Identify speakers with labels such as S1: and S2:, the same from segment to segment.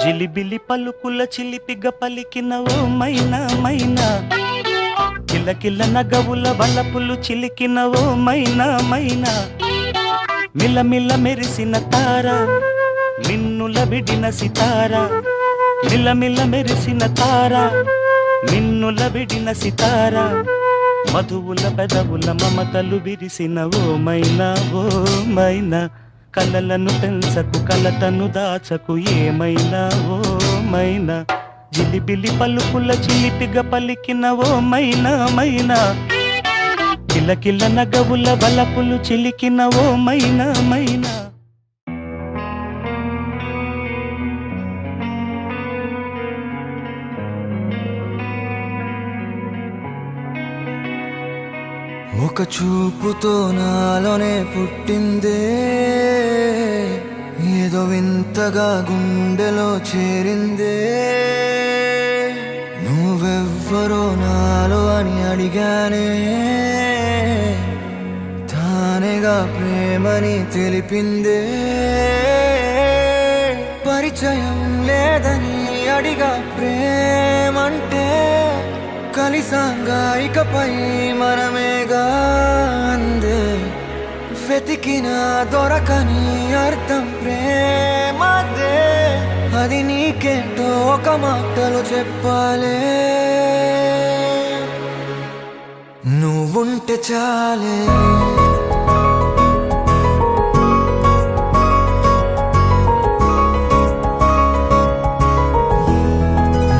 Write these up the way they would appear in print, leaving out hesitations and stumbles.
S1: జిలిబిలి పలుకుల చిలిపిగ పలికిన ఓ మైనా మైనా, కిలకిల నగవుల వలపులు చిలికిన ఓ మైనా మైనా, మిలమిల మెరిసిన తార మిన్నుల విడిన సితార, మిలమిల మెరిసిన తార మిన్నుల విడిన సితార, మధువుల పెదవుల మమతలు విరిసిన ఓ మైనా ఓ మైనా, కలలను పెంచకు కలతను దాచకు ఏమైనా ఓ మైనా, జిలిబిలి పలుకుల చిలిపిగ పలికిన ఓ మైనా మైనా, కిలకిల నగవుల బలపులు చిలికిన ఓ మైనా మైనా.
S2: ఒక చూపుతో నాలోనే పుట్టిందే, ఏదో వింతగా గుండెలో చేరిందే, నువ్వెవ్వరో నాలో అని అడిగానే, తానేగా ప్రేమని తెలిపిందే, పరిచయం లేదని అడిగా ప్రేమంటే, కలిసాంగా ఇకపై మనమేగా అందే, వెతికిన దొరకని అర్థం ప్రేమదే, అది నీకేంటో ఒక మాటలు చెప్పాలే, నువ్వుంటే చాలే.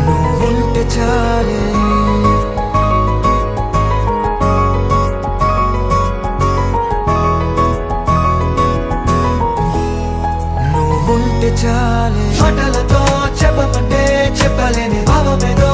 S2: నువ్వుంటే చాలే, చాలే. మాటలతో చెప్పమంటే చెప్పలేని భావమేదో